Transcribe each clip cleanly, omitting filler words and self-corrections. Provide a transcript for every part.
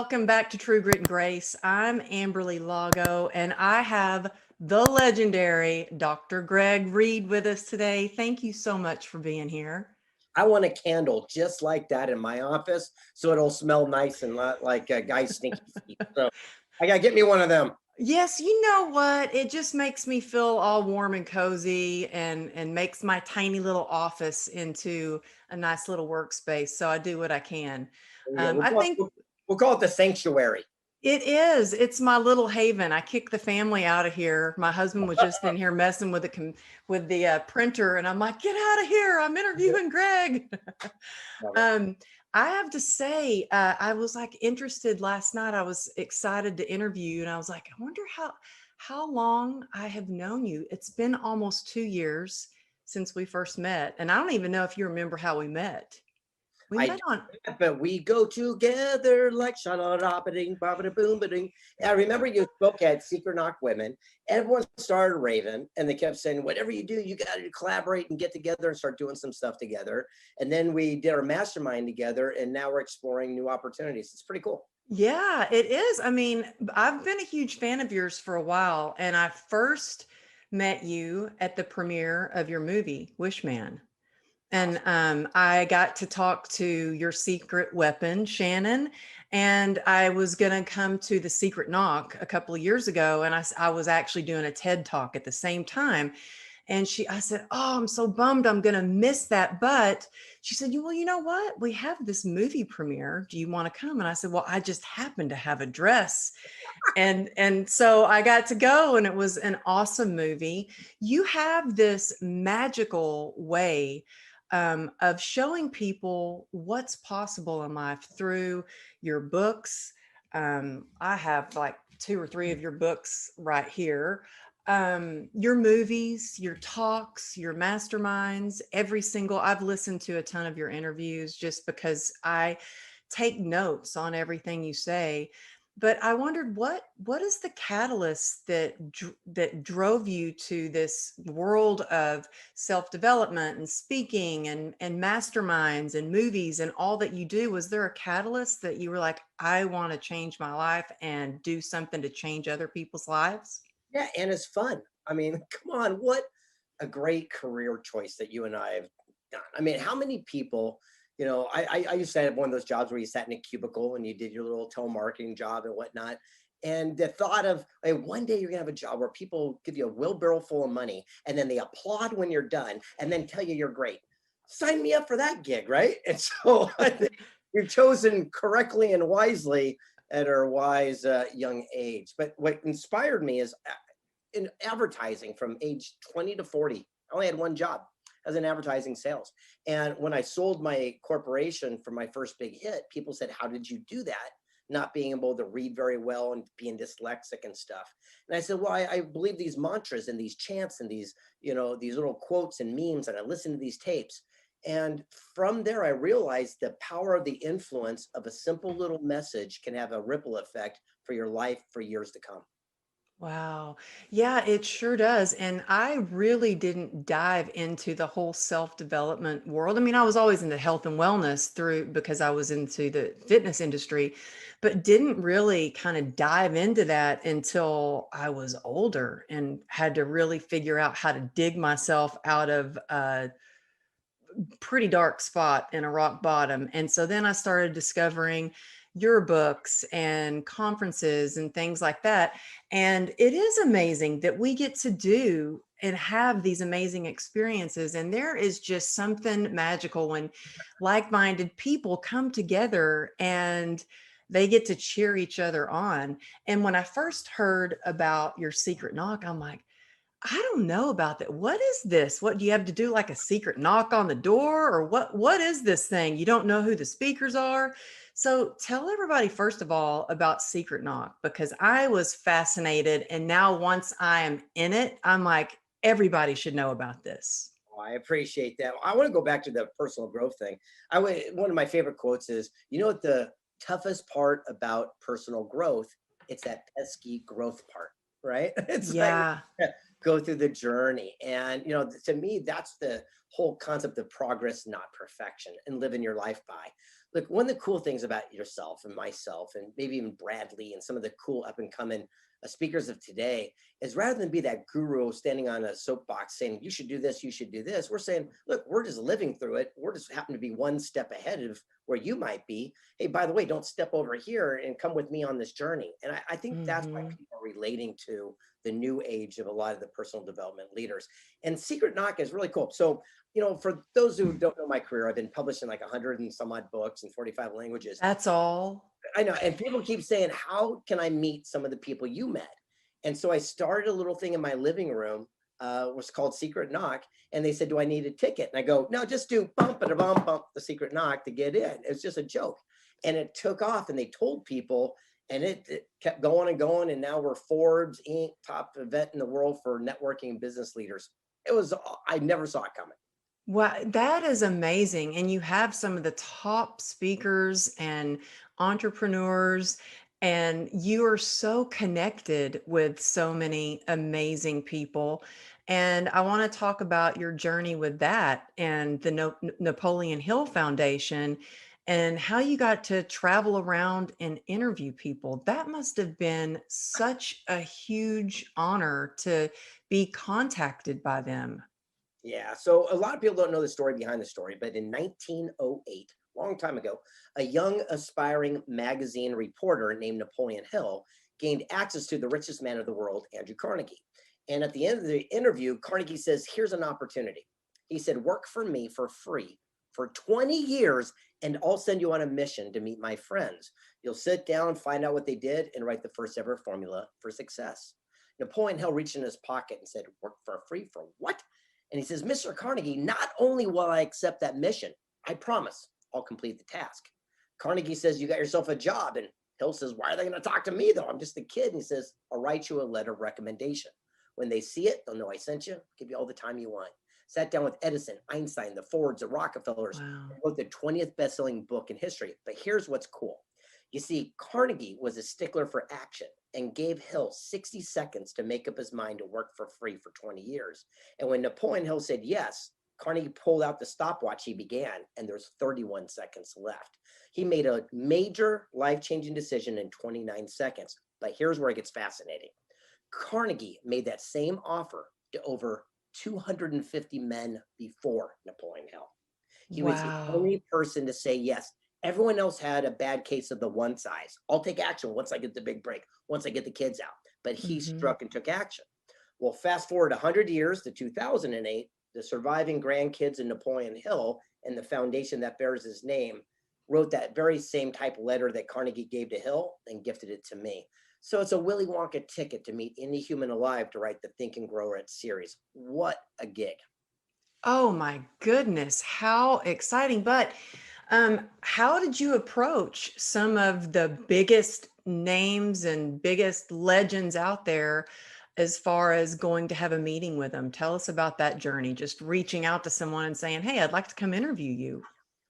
welcome back to True Grit and Grace. I'm Amberly Lago, and I have the legendary Dr. Greg Reid with us today. Thank you so much for being here. I want a candle just like that in my office so it'll smell nice and not like a guy's stinky feet. So I gotta get me one of them. Yes, you know what? It just makes me feel all warm and cozy and makes my tiny little office into a nice little workspace. So I do what I can. There you go. I think We'll call it the sanctuary. it is. It's my little haven. I kicked the family out of here. My husband was just in here messing with the printer, and I'm like, "Get out of here! I'm interviewing Greg." Love it. um, I have to say, I was like interested last night. I was excited to interview you, and I was like, "I wonder how long I have known you." It's been almost 2 years since we first met, and I don't even know if you remember how we met. We I met do on that, but we go together like shada-da-ba-ding, ba-ba-da-boom-ba-ding. I remember you spoke at Secret Knock Women. Everyone started raving, and they kept saying, "Whatever you do, you got to collaborate and get together and start doing some stuff together." And then we did our mastermind together, and now we're exploring new opportunities. It's pretty cool. Yeah, it is. I mean, I've been a huge fan of yours for a while, and I first met you at the premiere of your movie, Wishman. And Awesome. I got to talk to your secret weapon, Shannon, and I was going to come to the Secret Knock a couple of years ago, and I was actually doing a TED talk at the same time. And I said, "Oh, I'm so bummed I'm going to miss that." But she said, "Well, you know what? We have this movie premiere. Do you want to come?" And I said, "Well, I just happen to have a dress." And so I got to go, and it was an awesome movie. You have this magical way of showing people what's possible in life through your books. I have like two or three of your books right here. Your movies, your talks, your masterminds, I've listened to a ton of your interviews just because I take notes on everything you say. But I wondered what is the catalyst that drove you to this world of self-development and speaking and masterminds and movies and all that you do? Was there a catalyst that you were like, I want to change my life and do something to change other people's lives? Yeah, and it's fun. I mean, come on, what a great career choice that you and I have done. I mean, how many people, I used to have one of those jobs where you sat in a cubicle and you did your little telemarketing job and whatnot. And the thought of like, one day you're gonna have a job where people give you a wheelbarrow full of money and then they applaud when you're done and then tell you you're great. Sign me up for that gig, right? And so I think we've chosen correctly and wisely at our wise young age. But what inspired me is in advertising from age 20 to 40. I only had one job as in advertising sales. And when I sold my corporation for my first big hit, people said, "How did you do that?" Not being able to read very well and being dyslexic and stuff. And I said, "Well, I believe these mantras and these chants and these little quotes and memes, and I listen to these tapes." And from there, I realized the power of the influence of a simple little message can have a ripple effect for your life for years to come. Wow. Yeah, it sure does. And I really didn't dive into the whole self-development world. I mean, I was always into health and wellness through because I was into the fitness industry, but didn't really kind of dive into that until I was older and had to really figure out how to dig myself out of pretty dark spot in a rock bottom. And so then I started discovering your books and conferences and things like that. And it is amazing that we get to do and have these amazing experiences. And there is just something magical when like minded people come together and they get to cheer each other on. And when I first heard about your secret knock, I'm like, I don't know about that. What is this? What do you have to do, like a secret knock on the door, or what is this thing? You don't know who the speakers are. So tell everybody first of all about Secret Knock, because I was fascinated, and now once I am in it, I'm like, everybody should know about this. Oh, I appreciate that. I want to go back to the personal growth thing. One of my favorite quotes is, "You know what the toughest part about personal growth? It's that pesky growth part, right?" It's like Yeah. go through the journey. And, to me, that's the whole concept of progress, not perfection, and living your life by. Look, one of the cool things about yourself and myself, and maybe even Bradley and some of the cool up and coming speakers of today, is rather than be that guru standing on a soapbox saying, you should do this, you should do this, we're saying, look, we're just living through it. We're just happen to be one step ahead of where you might be. Hey, by the way, don't step over here and come with me on this journey. And I think that's why Hmm. people are relating to the new age of a lot of the personal development leaders. And Secret Knock is really cool. So, for those who don't know my career, I've been published in like 100 and some odd books in 45 languages. That's all. I know, and people keep saying, "How can I meet some of the people you met?" And so I started a little thing in my living room, was called Secret Knock, and they said, "Do I need a ticket?" And I go, "No, just do bump and a bump bump the secret knock to get in." It's just a joke, and it took off, and they told people, and it kept going and going, and now we're Forbes Inc. top event in the world for networking and business leaders. It was I never saw it coming. Wow, that is amazing. And you have some of the top speakers and entrepreneurs, and you are so connected with so many amazing people. And I want to talk about your journey with that and the Napoleon Hill Foundation and how you got to travel around and interview people. That must have been such a huge honor to be contacted by them. Yeah. So a lot of people don't know the story behind the story, but in 1908, long time ago, a young aspiring magazine reporter named Napoleon Hill gained access to the richest man of the world, Andrew Carnegie. And at the end of the interview, Carnegie says, "Here's an opportunity." He said, "Work for me for free for 20 years, and I'll send you on a mission to meet my friends. You'll sit down, find out what they did, and write the first ever formula for success." Napoleon Hill reached in his pocket and said, "Work for free for what?" And he says, "Mr. Carnegie, not only will I accept that mission, I promise I'll complete the task." Carnegie says, "You got yourself a job." And Hill says, "Why are they going to talk to me though? I'm just a kid." And he says, "I'll write you a letter of recommendation. When they see it, they'll know I sent you, give you all the time you want." Sat down with Edison, Einstein, the Fords, the Rockefellers, Wow. and wrote the 20th best-selling book in history. But here's what's cool. You see, Carnegie was a stickler for action and gave Hill 60 seconds to make up his mind to work for free for 20 years. And when Napoleon Hill said yes, Carnegie pulled out the stopwatch he began, and there's 31 seconds left. He made a major life changing decision in 29 seconds. But here's where it gets fascinating. Carnegie made that same offer to over 250 men before Napoleon Hill. He was the Wow. only person to say yes. Everyone else had a bad case of the one size. I'll take action once I get the big break, once I get the kids out. But he Mhm. struck and took action. Well, fast forward 100 years to 2008, the surviving grandkids of Napoleon Hill and the foundation that bears his name wrote that very same type of letter that Carnegie gave to Hill and gifted it to me. So it's a Willy Wonka ticket to meet any human alive to write the Think and Grow Rich series. What a gig. Oh my goodness, how exciting. But how did you approach some of the biggest names and biggest legends out there as far as going to have a meeting with them? Tell us about that journey, just reaching out to someone and saying, "Hey, I'd like to come interview you."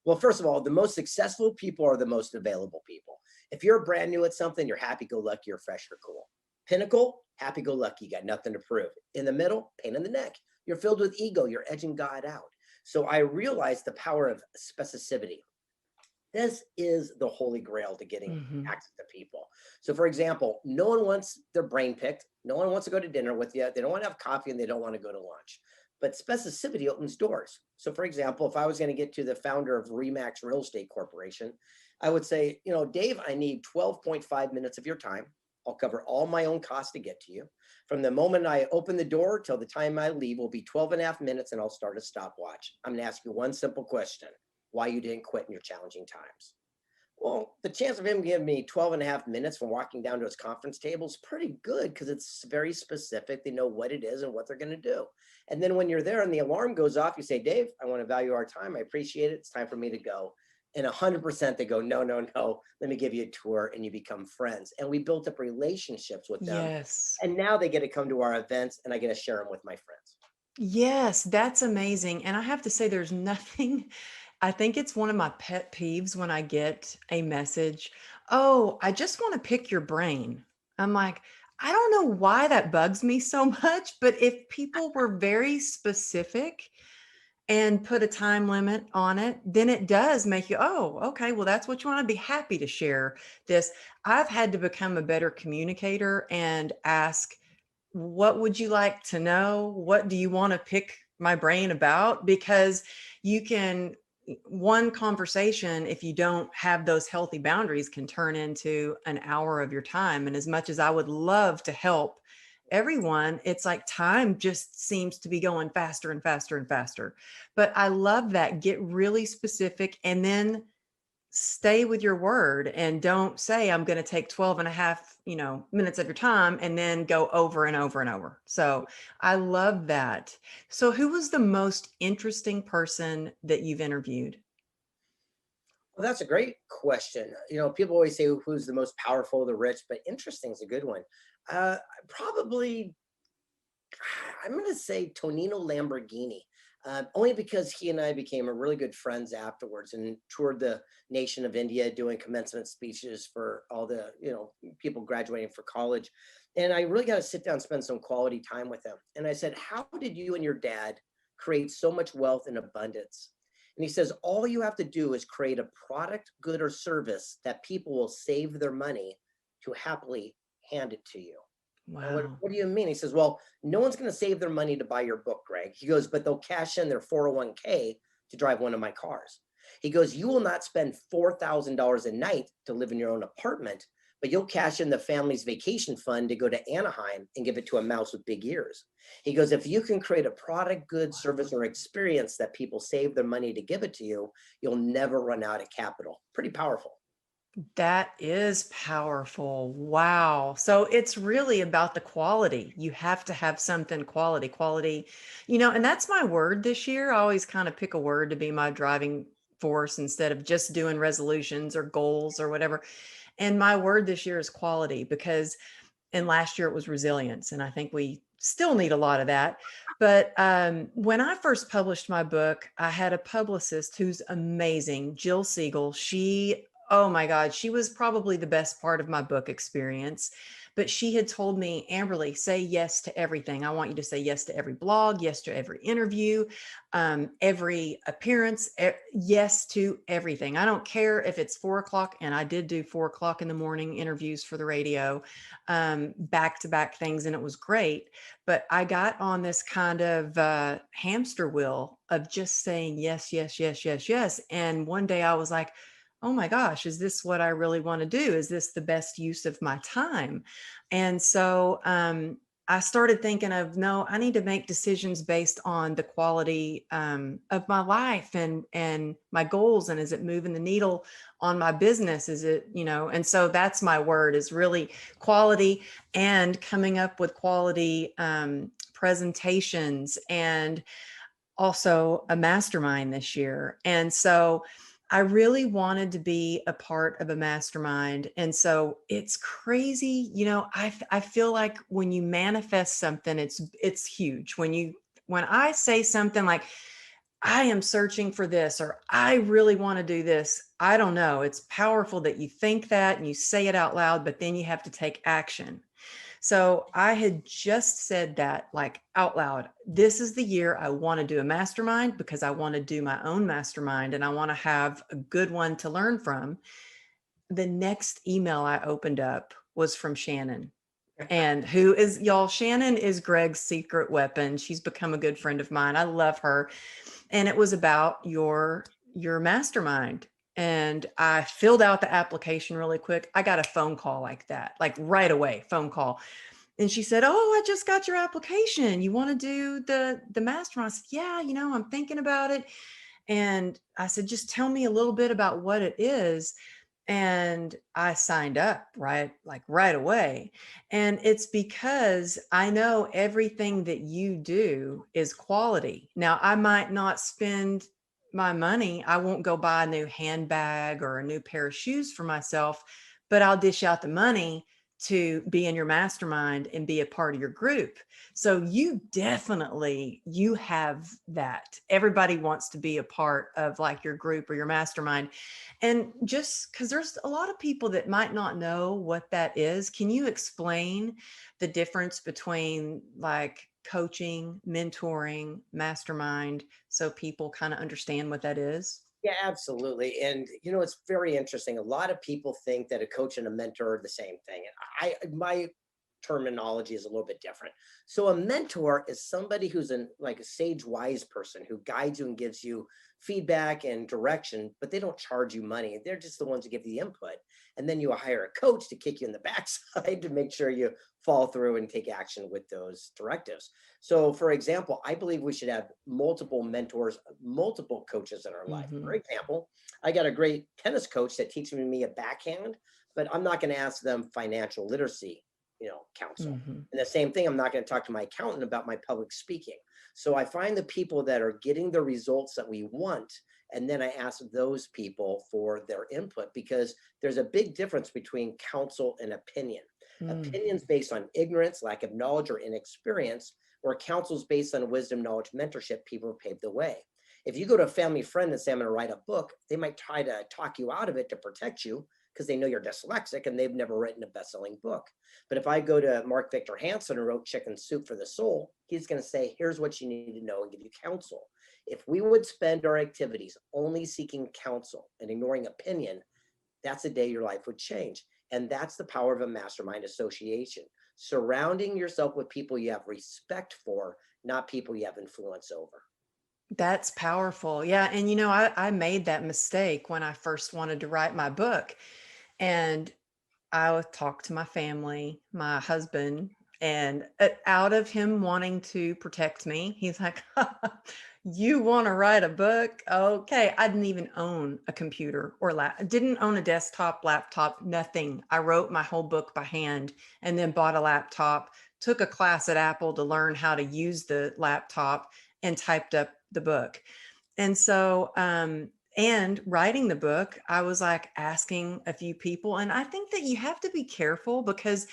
Well, first of all, the most successful people are the most available people. If you're brand new at something, you're happy go lucky, you're fresh or cool. Pinnacle, happy go lucky, you got nothing to prove. In the middle, pain in the neck. You're filled with ego, you're edging God out. So I realized the power of specificity. This is the holy grail to getting Mhm. access to people. So, for example, no one wants their brain picked. No one wants to go to dinner with you. They don't want to have coffee and they don't want to go to lunch. But specificity opens doors. So, for example, if I was going to get to the founder of Remax Real Estate Corporation, I would say, Dave, I need 12.5 minutes of your time. I'll cover all my own costs to get to you. From the moment I open the door till the time I leave will be 12 and a half minutes, and I'll start a stopwatch. I'm going to ask you one simple question: why you didn't quit in your challenging times. Well, the chance of him giving me 12 and a half minutes from walking down to his conference table is pretty good because it's very specific. They know what it is and what they're going to do. And then when you're there and the alarm goes off, you say, "Dave, I want to value our time. I appreciate it. It's time for me to go." And 100% they go, "No, no, no. Let me give you a tour." And you become friends. And we built up relationships with them. Yes. And now they get to come to our events and I get to share them with my friends. Yes, that's amazing. And I have to say, there's nothing, I think it's one of my pet peeves when I get a message, "Oh, I just want to pick your brain." I'm like, I don't know why that bugs me so much, but if people were very specific and put a time limit on it, then it does make you, oh, okay, well, that's what you want to be happy to share this. I've had to become a better communicator and ask, what would you like to know? What do you want to pick my brain about? Because you can, one conversation, if you don't have those healthy boundaries, can turn into an hour of your time. And as much as I would love to help everyone, it's like time just seems to be going faster and faster and faster. But I love that. Get really specific and then stay with your word and don't say I'm going to take 12 and a half, minutes of your time and then go over and over and over. So I love that. So who was the most interesting person that you've interviewed? Well, that's a great question. People always say who's the most powerful, the rich, but interesting is a good one. Probably, I'm going to say Tonino Lamborghini, only because he and I became really good friends afterwards and toured the nation of India doing commencement speeches for all the people graduating for college. And I really got to sit down and spend some quality time with him. And I said, "How did you and your dad create so much wealth and abundance?" And he says, "All you have to do is create a product, good, or service that people will save their money to happily hand it to you." Wow. What do you mean? He says, "Well, no one's going to save their money to buy your book, Greg." He goes, "But they'll cash in their 401k to drive one of my cars." He goes, "You will not spend $4,000 a night to live in your own apartment, but you'll cash in the family's vacation fund to go to Anaheim and give it to a mouse with big ears." He goes, "If you can create a product, good, service, or experience that people save their money to give it to you, you'll never run out of capital." Pretty powerful. That is powerful. Wow. So it's really about the quality. You have to have something quality, and that's my word this year. I always kind of pick a word to be my driving force instead of just doing resolutions or goals or whatever. And my word this year is quality because, and last year it was resilience. And I think we still need a lot of that. But when I first published my book, I had a publicist who's amazing, Jill Siegel. Oh my God, she was probably the best part of my book experience. But she had told me, Amberly, say yes to everything. I want you to say yes to every blog, yes to every interview, every appearance, yes to everything. I don't care if it's 4 o'clock, and I did do 4 o'clock in the morning interviews for the radio, back to back things, and it was great. But I got on this kind of hamster wheel of just saying yes, yes, yes, yes, yes. And one day I was like, oh my gosh, is this what I really want to do? Is this the best use of my time? And so I started thinking of, no, I need to make decisions based on the quality of my life and my goals. And is it moving the needle on my business? Is it, and so that's my word, is really quality, and coming up with quality presentations, and also a mastermind this year. And so I really wanted to be a part of a mastermind. And so it's crazy, I feel like when you manifest something, it's huge. When I say something like, I am searching for this, or I really want to do this, I don't know. It's powerful that you think that and you say it out loud, but then you have to take action. So I had just said that, like, out loud. This is the year I want to do a mastermind because I want to do my own mastermind and I want to have a good one to learn from. The next email I opened up was from Shannon. And who is, y'all, Shannon is Greg's secret weapon. She's become a good friend of mine. I love her. And it was about your mastermind. And I filled out the application really quick. I got a phone call like that, like right away, phone call. And she said, "Oh, I just got your application. You want to do the mastermind?" I said, "Yeah, I'm thinking about it." And I said, "Just tell me a little bit about what it is." And I signed up right away. And it's because I know everything that you do is quality. Now, I might not spend my money. I won't go buy a new handbag or a new pair of shoes for myself, but I'll dish out the money to be in your mastermind and be a part of your group. So you definitely, you have that. Everybody wants to be a part of like your group or your mastermind. And just because there's a lot of people that might not know what that is, can you explain the difference between like coaching, mentoring, mastermind, so people kind of understand what that is? Yeah, absolutely. And it's very interesting. A lot of people think that a coach and a mentor are the same thing. And my terminology is a little bit different. So a mentor is somebody who's like a sage wise person who guides you and gives you feedback and direction, but they don't charge you money. They're just the ones who give the input. And then you hire a coach to kick you in the backside to make sure you follow through and take action with those directives. So, for example, I believe we should have multiple mentors, multiple coaches in our life. For Hmm. example, I got a great tennis coach that teaches me a backhand, but I'm not going to ask them financial literacy, counsel. Hmm. And the same thing, I'm not going to talk to my accountant about my public speaking. So I find the people that are getting the results that we want, and then I ask those people for their input because there's a big difference between counsel and opinion. Mm. Opinions based on ignorance, lack of knowledge, or inexperience, or counsels based on wisdom, knowledge, mentorship, people have paved the way. If you go to a family friend and say, I'm going to write a book, they might try to talk you out of it to protect you because they know you're dyslexic and they've never written a best-selling book. But if I go to Mark Victor Hansen, who wrote Chicken Soup for the Soul, he's going to say, here's what you need to know and give you counsel. If we would spend our activities only seeking counsel and ignoring opinion, that's the day your life would change. And that's the power of a mastermind association. Surrounding yourself with people you have respect for, not people you have influence over. That's powerful. Yeah. And I made that mistake when I first wanted to write my book. And I would talk to my family, my husband, and out of him wanting to protect me, he's like, "You want to write a book? Okay." I didn't even own a computer or didn't own a desktop, laptop, nothing. I wrote my whole book by hand and then bought a laptop, took a class at Apple to learn how to use the laptop, and typed up the book. And so, and writing the book, I was like asking a few people. And I think that you have to be careful because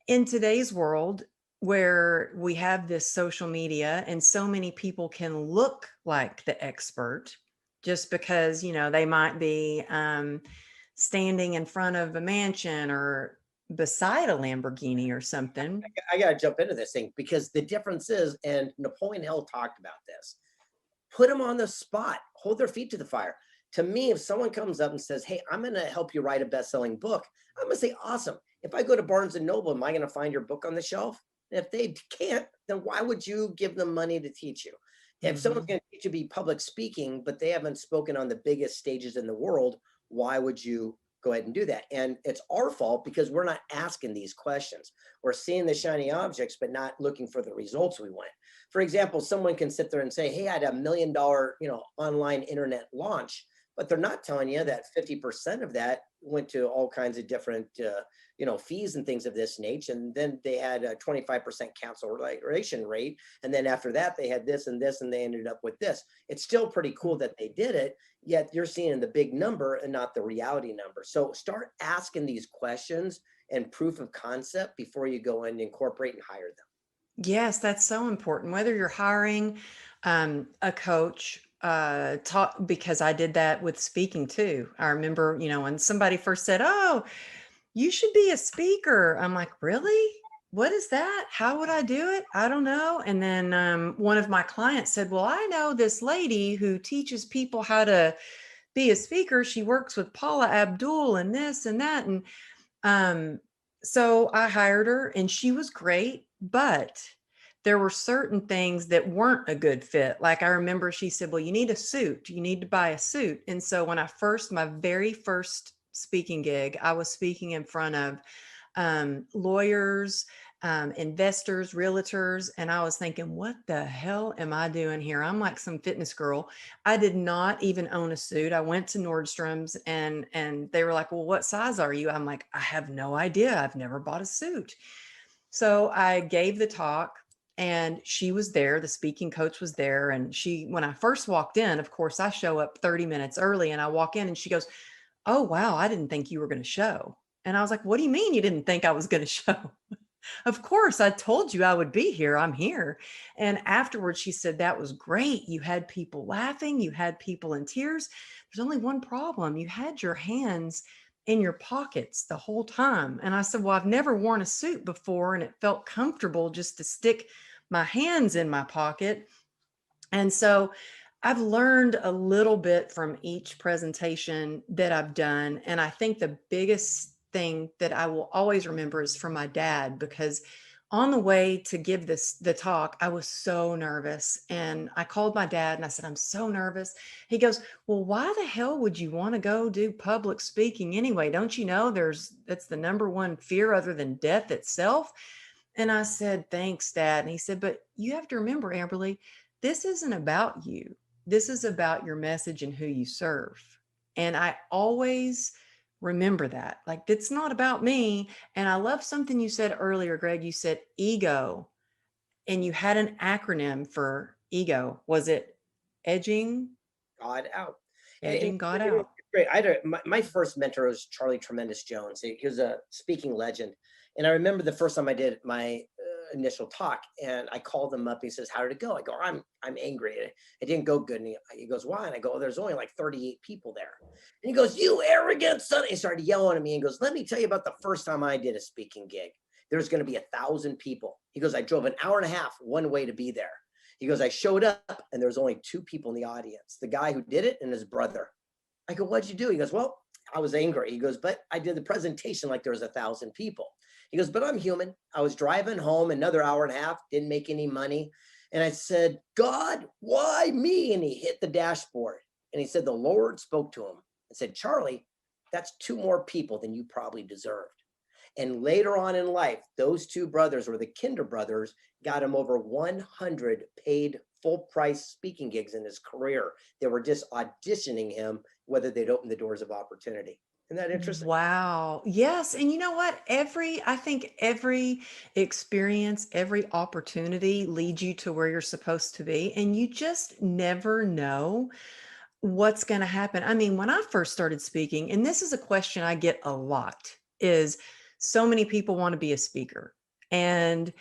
in today's world, where we have this social media and so many people can look like the expert just because, they might be standing in front of a mansion or beside a Lamborghini or something. I got to jump into this thing because the difference is, and Napoleon Hill talked about this, put them on the spot, hold their feet to the fire. To me, if someone comes up and says, hey, I'm going to help you write a best-selling book, I'm going to say, awesome. If I go to Barnes and Noble, am I going to find your book on the shelf? And if they can't, then why would you give them money to teach you? If someone's Hmm. going to teach you to be public speaking, but they haven't spoken on the biggest stages in the world, why would you go ahead and do that? And it's our fault because we're not asking these questions. We're seeing the shiny objects, but not looking for the results we want. For example, someone can sit there and say, hey, I had $1 million, online internet launch, but they're not telling you that 50% of that went to all kinds of different, fees and things of this nature. And then they had a 25% cancellation rate. And then after that, they had this and this, and they ended up with this. It's still pretty cool that they did it, yet you're seeing the big number and not the reality number. So start asking these questions and proof of concept before you go and incorporate and hire them. Yes, that's so important. Whether you're hiring a coach, talk because I did that with speaking too. I remember, when somebody first said, "Oh, you should be a speaker." I'm like, "Really? What is that? How would I do it? I don't know." And then one of my clients said, "Well, I know this lady who teaches people how to be a speaker. She works with Paula Abdul and this and that." And um, so I hired her and she was great, but there were certain things that weren't a good fit. Like I remember she said, "Well, you need a suit. You need to buy a suit." And so when my very first speaking gig, I was speaking in front of lawyers, investors, realtors. And I was thinking, what the hell am I doing here? I'm like some fitness girl. I did not even own a suit. I went to Nordstrom's and they were like, "Well, what size are you?" I'm like, "I have no idea. I've never bought a suit." So I gave the talk and she was there. The speaking coach was there. And when I first walked in, of course, I show up 30 minutes early and I walk in and she goes, "Oh, wow. I didn't think you were going to show." And I was like, what do you mean you didn't think I was going to show? Of course, I told you I would be here. I'm here. And afterwards, she said, that was great. You had people laughing, you had people in tears. There's only one problem. You had your hands in your pockets the whole time. And I said, well, I've never worn a suit before, and it felt comfortable just to stick my hands in my pocket. And so I've learned a little bit from each presentation that I've done. And I think the biggest thing that I will always remember is from my dad, because on the way to give the talk, I was so nervous. And I called my dad and I said, I'm so nervous. He goes, well, why the hell would you want to go do public speaking anyway? Don't you know that's the number one fear other than death itself? And I said, thanks, Dad. And he said, but you have to remember, Amberly, this isn't about you. This is about your message and who you serve. And I always remember that. Like, it's not about me. And I love something you said earlier, Greg. You said ego, and you had an acronym for ego. Was it edging, God out. And edging God it's out? great. My first mentor was Charlie Tremendous Jones. He was a speaking legend. And I remember the first time I did my initial talk, and I called him up. He says, "How did it go?" I go, "I'm angry. It didn't go good." And he goes, "Why?" And I go, "There's only like 38 people there." And he goes, "You arrogant son!" He started yelling at me and goes, "Let me tell you about the first time I did a speaking gig. There's going to be 1,000 people." He goes, "I drove an hour and a half one way to be there." He goes, "I showed up and there was only two people in the audience, the guy who did it and his brother." I go, "What'd you do?" He goes, "Well, I was angry." He goes, "But I did the presentation like there was 1,000 people." He goes, "But I'm human. I was driving home another hour and a half, didn't make any money." And I said, "God, why me?" And he hit the dashboard. And he said, the Lord spoke to him and said, "Charlie, that's two more people than you probably deserved." And later on in life, those two brothers, or the Kinder brothers, got him over 100 paid full price speaking gigs in his career. They were just auditioning him whether they'd open the doors of opportunity. Isn't that interesting? Wow. Yes. And you know what? I think every experience, every opportunity leads you to where you're supposed to be. And you just never know what's going to happen. I mean, when I first started speaking, and this is a question I get a lot, is so many people want to be a speaker. And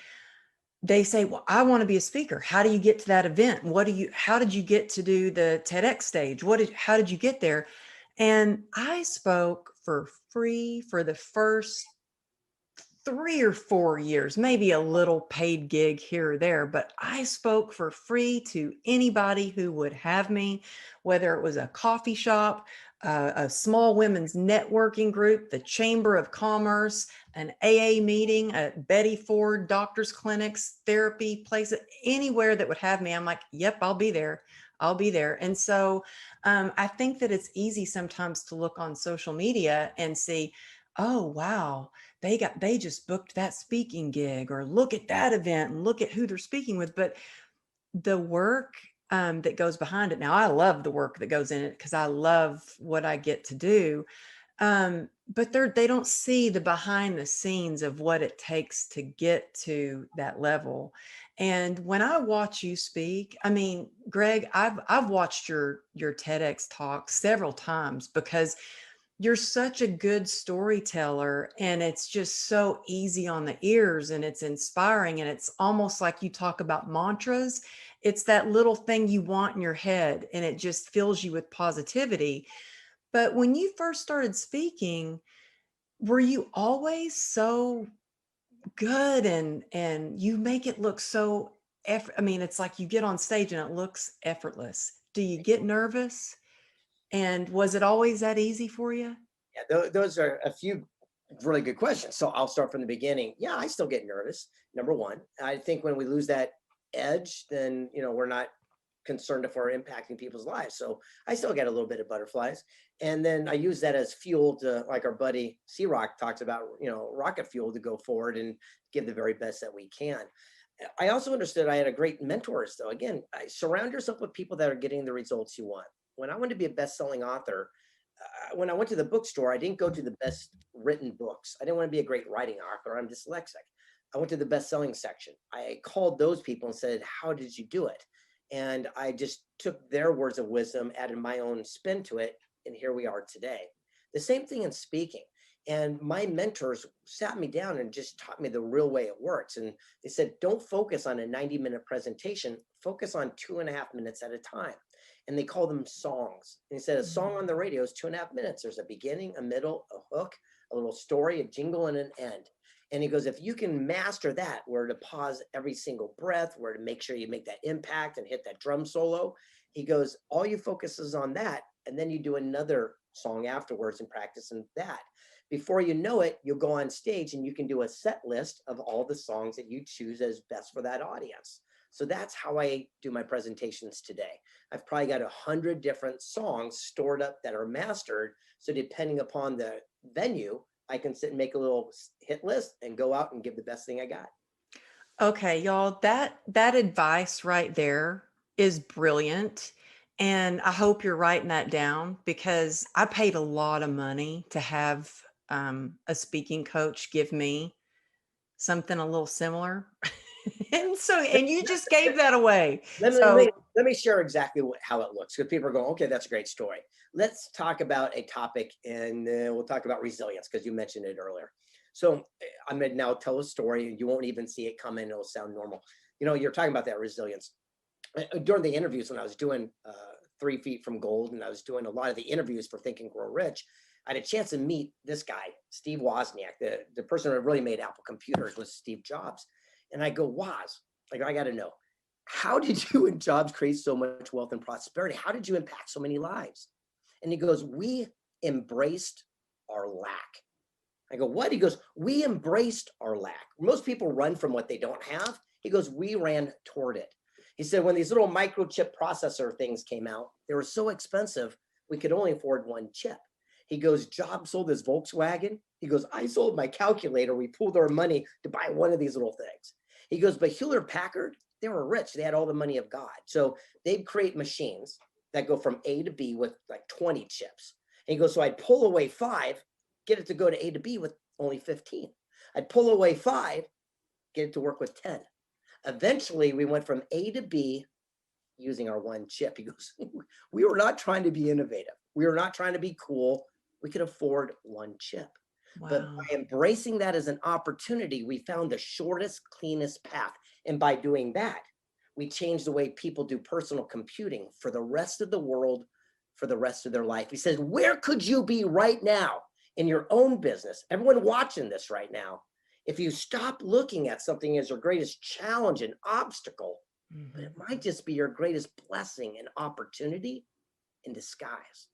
they say, well, I want to be a speaker. How do you get to that event? How did you get to do the TEDx stage? How did you get there? And I spoke for free for the first 3 or 4 years, maybe a little paid gig here or there, but I spoke for free to anybody who would have me, whether it was a coffee shop, a small women's networking group, the Chamber of Commerce, an AA meeting, a Betty Ford doctor's clinics, therapy places, anywhere that would have me. I'm like, yep, I'll be there. I'll be there. And so I think that it's easy sometimes to look on social media and see, oh, wow, they just booked that speaking gig, or look at that event and look at who they're speaking with. But the work that goes behind it, now I love the work that goes in it because I love what I get to do. But they don't see the behind the scenes of what it takes to get to that level. And when I watch you speak, I mean, Greg, I've watched your TEDx talk several times because you're such a good storyteller, and it's just so easy on the ears, and it's inspiring, and it's almost like you talk about mantras. It's that little thing you want in your head, and it just fills you with positivity. But when you first started speaking, were you always so good, and you make it look so I mean, it's like you get on stage and it looks effortless. Do you get nervous? And was it always that easy for you? Yeah, those are a few really good questions. So I'll start from the beginning. Yeah, I still get nervous. Number one, I think when we lose that edge, then we're not concerned if we're impacting people's lives. So I still get a little bit of butterflies, and then I use that as fuel to, like our buddy C Rock talks about, rocket fuel to go forward and give the very best that we can. I also understood I had a great mentors, though. Again, I surround yourself with people that are getting the results you want. When I wanted to be a best-selling author, when I went to the bookstore, I didn't go to the best written books. I didn't want to be a great writing author. I'm dyslexic. I went to the best selling section. I called those people and said, "How did you do it?" And I just took their words of wisdom, added my own spin to it, and here we are today. The same thing in speaking. And my mentors sat me down and just taught me the real way it works. And they said, don't focus on a 90-minute presentation, focus on 2.5 minutes at a time. And they call them songs. And he said, a song on the radio is 2.5 minutes. There's a beginning, a middle, a hook, a little story, a jingle, and an end. And he goes, if you can master that, where to pause every single breath, where to make sure you make that impact and hit that drum solo, he goes, all you focus is on that. And then you do another song afterwards and practice in that. Before you know it, you'll go on stage and you can do a set list of all the songs that you choose as best for that audience. So that's how I do my presentations today. I've probably got 100 different songs stored up that are mastered. So depending upon the venue, I can sit and make a little hit list and go out and give the best thing I got. Okay, y'all, that advice right there is brilliant. And I hope you're writing that down because I paid a lot of money to have a speaking coach give me something a little similar. And you just gave that away. Let me, let So me, let me share exactly how it looks because people are going, okay, that's a great story. Let's talk about a topic and we'll talk about resilience because you mentioned it earlier. So I'm going to now tell a story and you won't even see it come in. It'll sound normal. You're talking about that resilience. During the interviews when I was doing 3 Feet from Gold and I was doing a lot of the interviews for Think and Grow Rich, I had a chance to meet this guy, Steve Wozniak. The person who really made Apple computers was Steve Jobs. And I go, Woz, like, I got to know, how did you and Jobs create so much wealth and prosperity? How did you impact so many lives? And he goes, we embraced our lack. I go, what? He goes, we embraced our lack. Most people run from what they don't have. He goes, we ran toward it. He said, when these little microchip processor things came out, they were so expensive, we could only afford one chip. He goes, Jobs sold his Volkswagen. He goes, I sold my calculator. We pooled our money to buy one of these little things. He goes, but Hewlett Packard, they were rich. They had all the money of God. So they'd create machines that go from A to B with like 20 chips. And he goes, so I'd pull away 5, get it to go to A to B with only 15. I'd pull away 5, get it to work with 10. Eventually, we went from A to B using our one chip. He goes, we were not trying to be innovative. We were not trying to be cool. We could afford one chip. But wow. by embracing that as an opportunity, we found the shortest, cleanest path. And by doing that, we changed the way people do personal computing for the rest of the world, for the rest of their life. He says, where could you be right now in your own business? Everyone watching this right now, if you stop looking at something as your greatest challenge and obstacle, but it Mhm. might just be your greatest blessing and opportunity in disguise.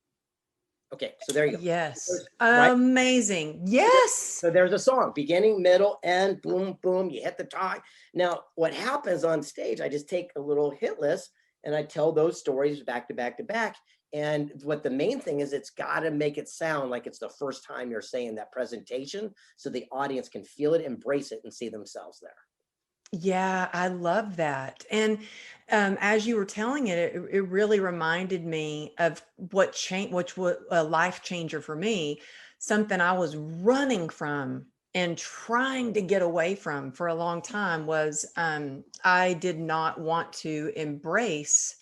Okay, so there you go. Yes. Right? Amazing. Yes. So there's a song, beginning, middle, end, boom, boom, you hit the top. Now, what happens on stage, I just take a little hit list and I tell those stories back to back to back. And what the main thing is, it's got to make it sound like it's the first time you're saying that presentation so the audience can feel it, embrace it, and see themselves there. Yeah, I love that. And as you were telling it, it really reminded me of what changed, which was a life changer for me, something I was running from and trying to get away from for a long time was I did not want to embrace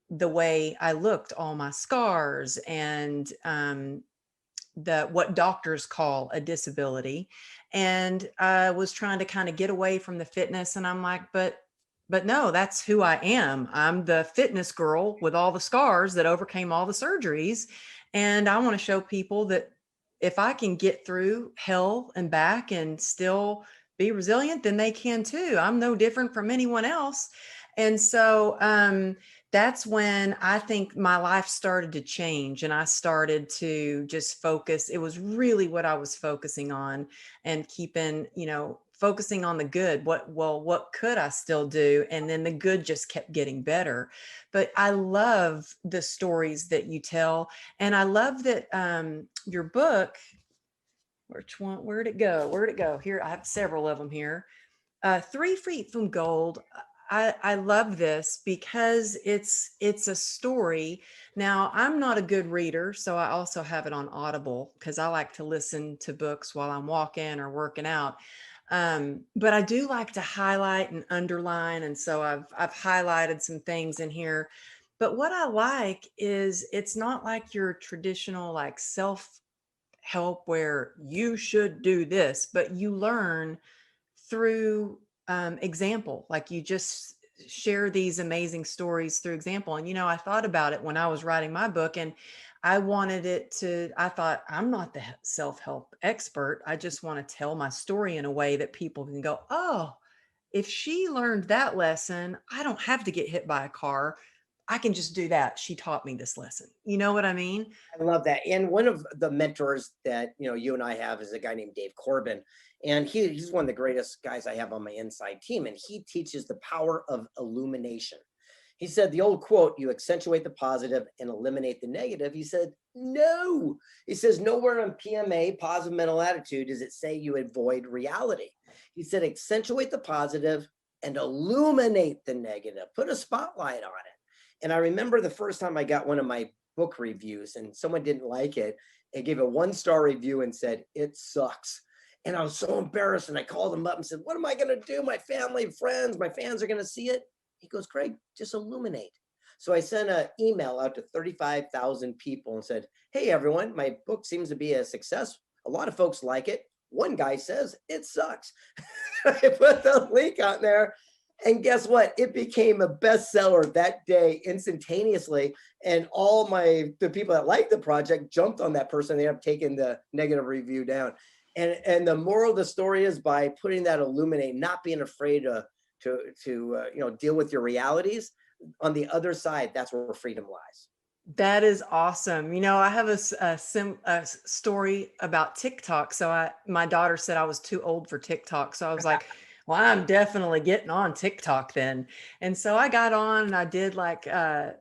the way I looked, all my scars and the what doctors call a disability. And I was trying to kind of get away from the fitness. And I'm like, but no, that's who I am. I'm the fitness girl with all the scars that overcame all the surgeries. And I want to show people that if I can get through hell and back and still be resilient, then they can too. I'm no different from anyone else. And so that's when I think my life started to change and I started to just focus. It was really what I was focusing on and keeping, focusing on the good. What could I still do? And then the good just kept getting better. But I love the stories that you tell. And I love that your book, which one, where'd it go? Where'd it go? Here, I have several of them here. 3 Feet from Gold. I love this because it's a story. Now, I'm not a good reader, so I also have it on Audible because I like to listen to books while I'm walking or working out. But I do like to highlight and underline, and so I've highlighted some things in here. But what I like is it's not like your traditional like self help where you should do this, but you learn through example. Like you just share these amazing stories through example. And, I thought about it when I was writing my book, and I thought, I'm not the self help expert. I just want to tell my story in a way that people can go, oh, if she learned that lesson, I don't have to get hit by a car. I can just do that. She taught me this lesson. You know what I mean? I love that. And one of the mentors that you and I have is a guy named Dave Corbin, and he's one of the greatest guys I have on my inside team. And he teaches the power of illumination. He said the old quote, "You accentuate the positive and eliminate the negative." He said, "No." He says, "Nowhere in PMA, positive mental attitude, does it say you avoid reality." He said, "Accentuate the positive and illuminate the negative. Put a spotlight on it." And I remember the first time I got one of my book reviews and someone didn't like it and gave a 1-star review and said, "It sucks." And I was so embarrassed. And I called him up and said, "What am I going to do? My family, friends, my fans are going to see it." He goes, "Craig, just illuminate." So I sent an email out to 35,000 people and said, "Hey, everyone, my book seems to be a success. A lot of folks like it. One guy says it sucks." I put the link out there. And guess what? It became a bestseller that day instantaneously. And all the people that liked the project jumped on that person. They ended up taking the negative review down. And the moral of the story is, by putting that illuminate, not being afraid to deal with your realities. On the other side, that's where freedom lies. That is awesome. I have a story about TikTok. So my daughter said I was too old for TikTok. So I was like, well, I'm definitely getting on TikTok then. And so I got on and I did like a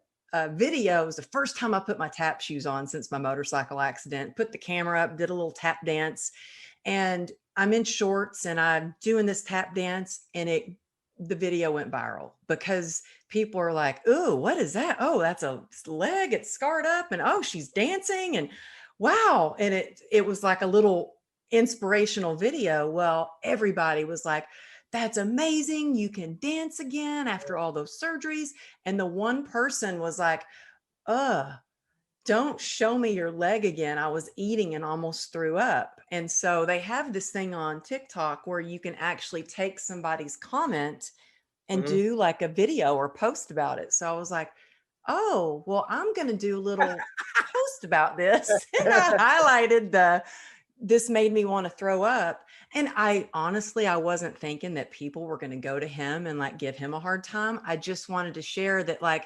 video. It was the first time I put my tap shoes on since my motorcycle accident, put the camera up, did a little tap dance, and I'm in shorts and I'm doing this tap dance, and the video went viral because people are like, "Ooh, what is that? Oh, that's a leg. It's scarred up, and oh, she's dancing, and wow!" And it was like a little inspirational video. Well, everybody was like, "That's amazing! You can dance again after all those surgeries." And the one person was like, don't show me your leg again. I was eating and almost threw up." And so they have this thing on TikTok where you can actually take somebody's comment and Mhm. do like a video or post about it. So I was like, oh, well, I'm going to do a little post about this. And I highlighted this made me want to throw up. And I wasn't thinking that people were going to go to him and like give him a hard time. I just wanted to share that, like,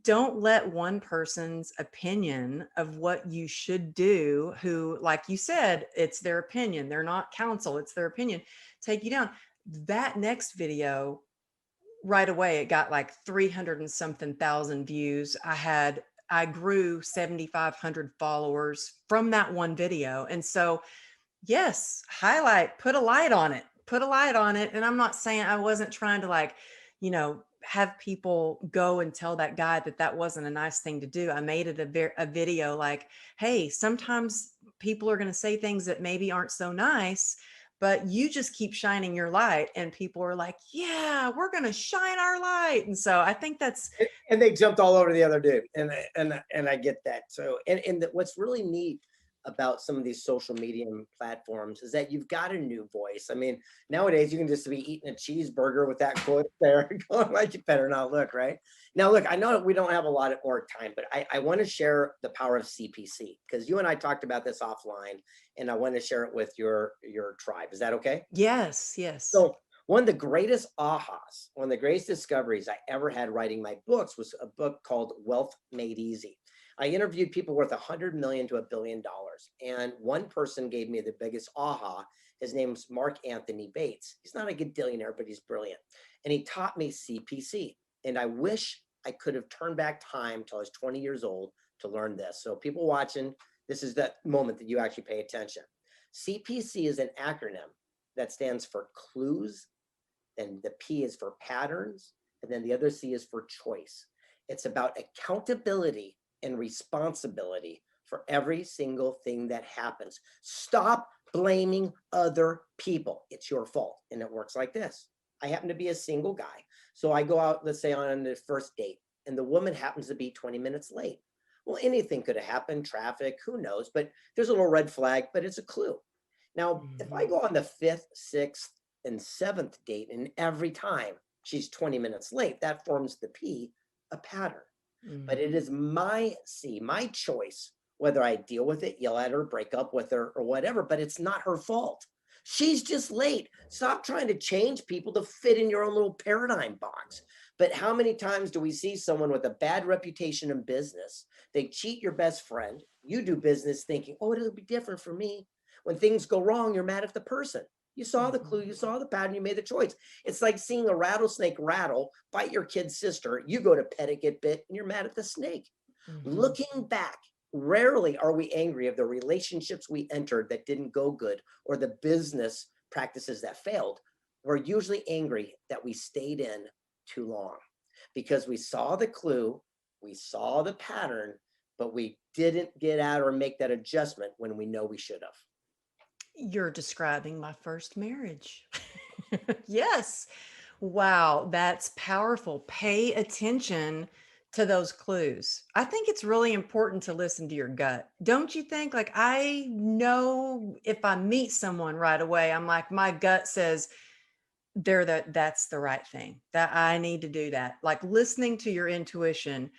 don't let one person's opinion of what you should do, who, like you said, it's their opinion, they're not counsel, it's their opinion, take you down. That next video, right away, it got like 300 and something thousand views. I grew 7,500 followers from that one video. And so, yes, highlight, put a light on it, put a light on it. And I'm not saying, I wasn't trying to like, have people go and tell that guy that that wasn't a nice thing to do. I made it a video like, hey, sometimes people are going to say things that maybe aren't so nice, but you just keep shining your light. And people are like, yeah, we're going to shine our light. And so I think that's, And they jumped all over the other dude, and I get that. So what's really neat about some of these social media platforms is that you've got a new voice. I mean, nowadays you can just be eating a cheeseburger with that quote there, going like, "You better not look," right? Now, look, I know that we don't have a lot of more time, but I want to share the power of CPC, because you and I talked about this offline, and I want to share it with your tribe. Is that okay? yes, yes. So one of the greatest ahas, one of the greatest discoveries I ever had writing my books was a book called Wealth Made Easy. I interviewed people worth 100 million to $1 billion. And one person gave me the biggest aha. His name's Mark Anthony Bates. He's not a gadillionaire, but he's brilliant. And he taught me CPC. And I wish I could have turned back time till I was 20 years old to learn this. So people watching, this is that moment that you actually pay attention. CPC is an acronym that stands for clues, then the P is for patterns, and then the other C is for choice. It's about accountability and responsibility for every single thing that happens. Stop blaming other people. It's your fault. And it works like this. I happen to be a single guy. So I go out, let's say on the first date, and the woman happens to be 20 minutes late. Well, anything could have happened, traffic, who knows? But there's a little red flag, but it's a clue. Now, if I Mhm. go on the fifth, sixth, and seventh date, and every time she's 20 minutes late, that forms the P, a pattern. But it Mhm. is my C, my choice, whether I deal with it, yell at her, break up with her, or whatever, but it's not her fault. She's just late. Stop trying to change people to fit in your own little paradigm box. But how many times do we see someone with a bad reputation in business? They cheat your best friend. You do business thinking, oh, it'll be different for me. When things go wrong, you're mad at the person. You saw the clue, Mhm. you saw the pattern, you made the choice. It's like seeing a rattlesnake rattle, bite your kid's sister. You go to pet it, get bit, and you're mad at the snake. Mhm. Looking back, rarely are we angry of the relationships we entered that didn't go good or the business practices that failed. We're usually angry that we stayed in too long because we saw the clue, we saw the pattern, but we didn't get out or make that adjustment when we know we should have. You're describing my first marriage. Yes. Wow, that's powerful. Pay attention to those clues. I think it's really important to listen to your gut. Don't you think? Like, I know if I meet someone right away, I'm like, my gut says that's the right thing, that I need to do that. Like listening to your intuition,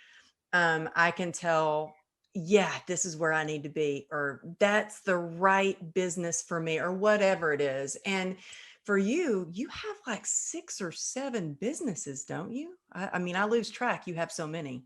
I can tell, yeah, this is where I need to be, or that's the right business for me, or whatever it is. And for you, you have like 6 or 7 businesses, don't you? I mean, I lose track. You have so many.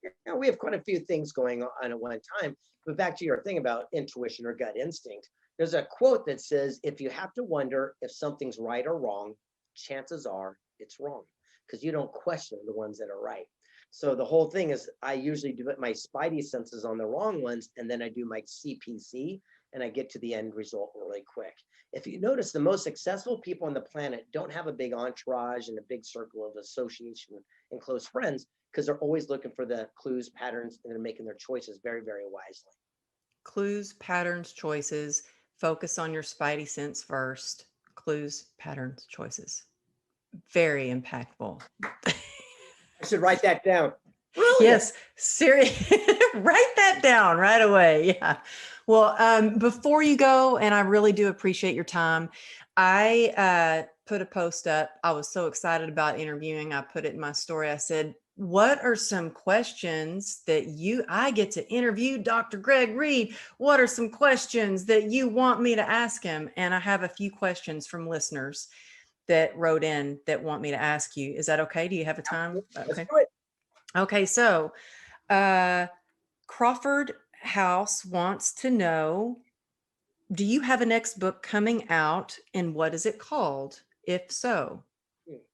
Yeah, we have quite a few things going on at one time. But back to your thing about intuition or gut instinct, there's a quote that says, if you have to wonder if something's right or wrong, chances are it's wrong because you don't question the ones that are right. So the whole thing is, I usually do it my spidey senses on the wrong ones, and then I do my CPC, and I get to the end result really quick. If you notice, the most successful people on the planet don't have a big entourage and a big circle of association and close friends because they're always looking for the clues, patterns, and they're making their choices very, very wisely. Clues, patterns, choices. Focus on your spidey sense first. Clues, patterns, choices. Very impactful. I should write that down. Brilliant. Yes, serious. Write that down right away. Yeah. Well, before you go, and I really do appreciate your time, I put a post up. I was so excited about interviewing. I put it in my story. I said, what are some questions that I get to interview Dr. Greg Reid? What are some questions that you want me to ask him? And I have a few questions from listeners that wrote in that want me to ask you. Is that okay? Do you have a time? Let's Okay. do it. Okay. So, uh, Crawford House wants to know, do you have a next book coming out and what is it called? If so,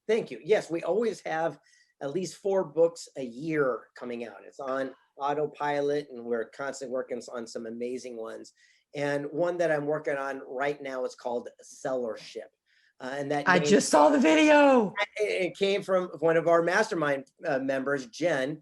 Thank you. Yes, we always have at least 4 books a year coming out. It's on autopilot, and we're constantly working on some amazing ones. And one that I'm working on right now is called Sellership. And that I name just saw the video. it came from one of our mastermind members, Jen,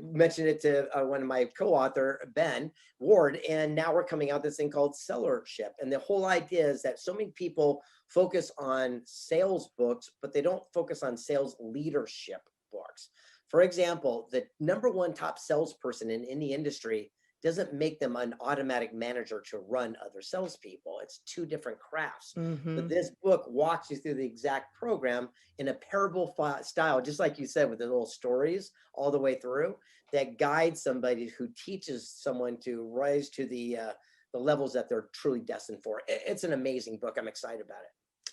mentioned it to one of my co-author, Ben Ward, and now we're coming out this thing called Sellership. And the whole idea is that so many people focus on sales books, but they don't focus on sales leadership books. For example, the number one top salesperson in any industry doesn't make them an automatic manager to run other salespeople. It's two different crafts. But Hmm. this book walks you through the exact program in a parable style, just like you said, with the little stories all the way through that guides somebody who teaches someone to rise to the levels that they're truly destined for. It's an amazing book. I'm excited about it.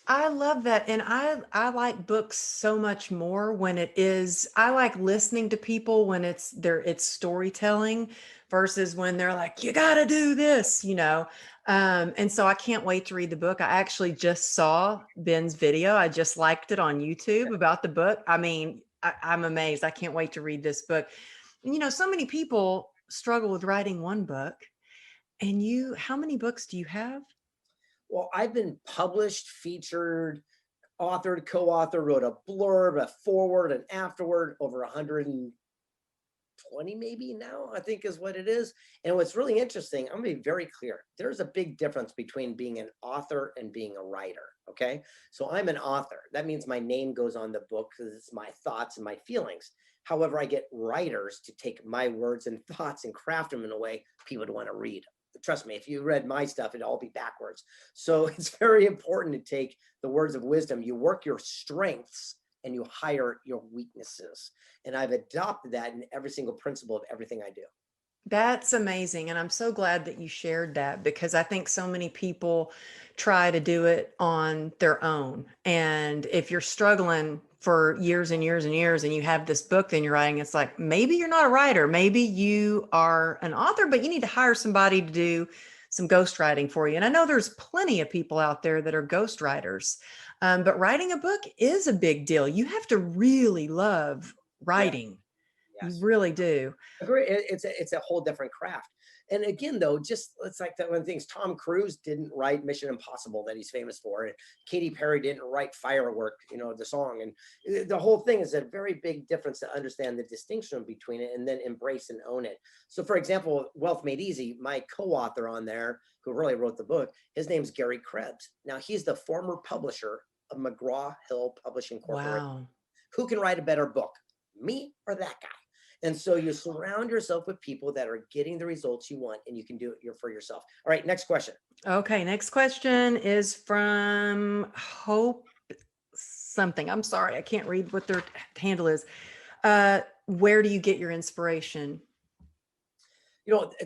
I love that. And I like books so much more when I like listening to people when it's storytelling versus when they're like, you gotta do this, you know. And so I can't wait to read the book. I actually just saw Ben's video. I just liked it on YouTube about the book. I mean, I'm amazed. I can't wait to read this book. And, so many people struggle with writing one book. And how many books do you have? Well, I've been published, featured, authored, co-author, wrote a blurb, a foreword, an afterword, over 100 20 maybe now, I think is what it is. And what's really interesting, I'm gonna be very clear. There's a big difference between being an author and being a writer. Okay. So I'm an author. That means my name goes on the book because it's my thoughts and my feelings. However, I get writers to take my words and thoughts and craft them in a way people would want to read. Trust me, if you read my stuff, it'd all be backwards. So it's very important to take the words of wisdom. You work your strengths and you hire your weaknesses. And I've adopted that in every single principle of everything I do. That's amazing. And I'm so glad that you shared that because I think so many people try to do it on their own. And if you're struggling for years and years and years and you have this book that you're writing, it's like maybe you're not a writer, maybe you are an author, but you need to hire somebody to do some ghostwriting for you. And I know there's plenty of people out there that are ghostwriters, but writing a book is a big deal. You have to really love Yeah. writing. You Yes. really do. Agree. It's a whole different craft. And again, though, just it's like that one of the things Tom Cruise didn't write Mission Impossible that he's famous for, and Katy Perry didn't write Firework, the song. And the whole thing is a very big difference to understand the distinction between it and then embrace and own it. So, for example, Wealth Made Easy, my co-author on there, who really wrote the book, his name's Gary Krebs. Now, he's the former publisher of McGraw Hill Publishing Corporation. Wow. Who can write a better book, me or that guy? And so you surround yourself with people that are getting the results you want, and you can do it for yourself. All right, next question. Okay, next question is from Hope something. I'm sorry, I can't read what their handle is. Where do you get your inspiration?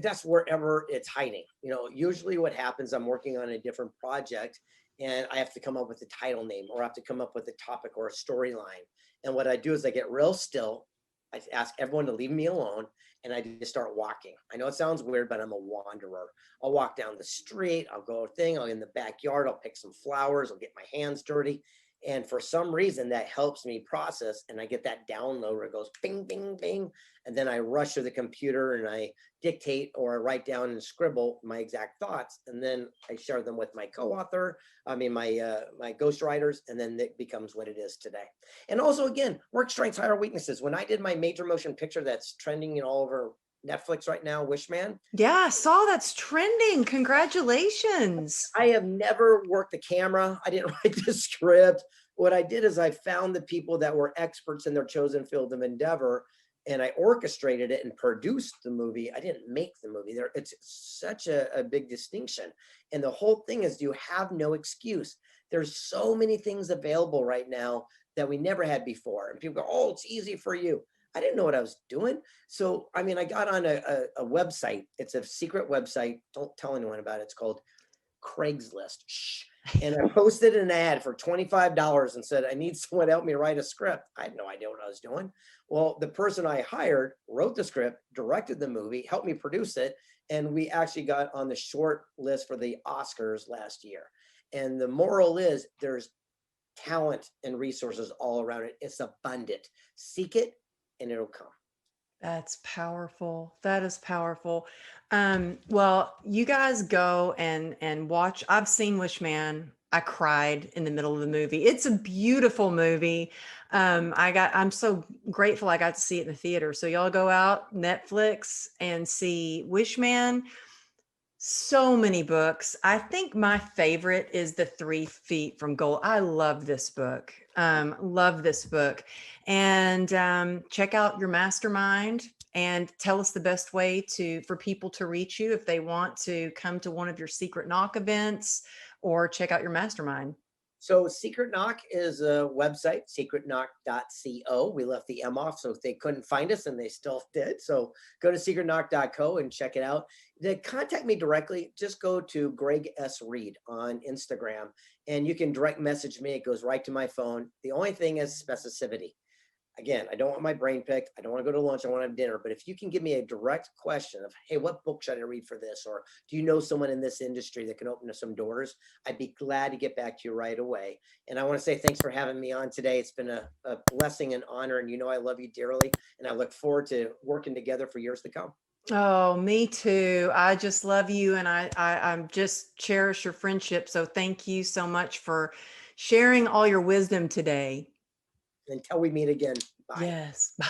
That's wherever it's hiding. Usually what happens, I'm working on a different project and I have to come up with a title name or I have to come up with a topic or a storyline. And what I do is I get real still. I ask everyone to leave me alone and I just start walking. I know it sounds weird, but I'm a wanderer. I'll walk down the street, I'll go I'll in the backyard, I'll pick some flowers, I'll get my hands dirty. And for some reason that helps me process and I get that download where it goes bing, bing, bing. And then I rush to the computer and I dictate or I write down and scribble my exact thoughts. And then I share them with my co-author, my ghostwriters, and then it becomes what it is today. And also, again, work strengths, higher weaknesses. When I did my major motion picture that's trending all over Netflix right now, Wishman, Yeah, I saw that's trending. Congratulations. I have never worked the camera. I didn't write the script. What I did is I found the people that were experts in their chosen field of endeavor and I orchestrated it and produced the movie. I didn't make the movie. It's such a big distinction. And the whole thing is you have no excuse. There's so many things available right now that we never had before. And people go, oh, it's easy for you. I didn't know what I was doing. So, I mean, I got on a website. It's a secret website. Don't tell anyone about it. It's called Craigslist. Shh. And I posted an ad for $25 and said, I need someone to help me write a script. I had no idea what I was doing. Well, the person I hired wrote the script, directed the movie, helped me produce it. And we actually got on the short list for the Oscars last year. And the moral is there's talent and resources all around it. It's abundant. Seek it and it'll come. That's powerful. That is powerful. Well, you guys go and watch. I've seen Wishman. I cried in the middle of the movie. It's a beautiful movie. I'm so grateful I got to see it in the theater. So y'all go out Netflix and see Wishman. So many books. I think my favorite is The 3 Feet from Gold. I love this book. Love this book. And check out your mastermind and tell us the best way for people to reach you if they want to come to one of your Secret Knock events or check out your mastermind. So Secret Knock is a website, secretknock.co. We left the M off, so they couldn't find us and they still did. So go to secretknock.co and check it out. To contact me directly, just go to Greg S. Reid on Instagram and you can direct message me. It goes right to my phone. The only thing is specificity. Again, I don't want my brain picked. I don't want to go to lunch. I want to have dinner. But if you can give me a direct question of, hey, what book should I read for this? Or do you know someone in this industry that can open us some doors? I'd be glad to get back to you right away. And I want to say thanks for having me on today. It's been a blessing and honor. And I love you dearly. And I look forward to working together for years to come. Oh, me too. I just love you and I'm just cherish your friendship. So thank you so much for sharing all your wisdom today. Until we meet again. Bye. Yes. Bye.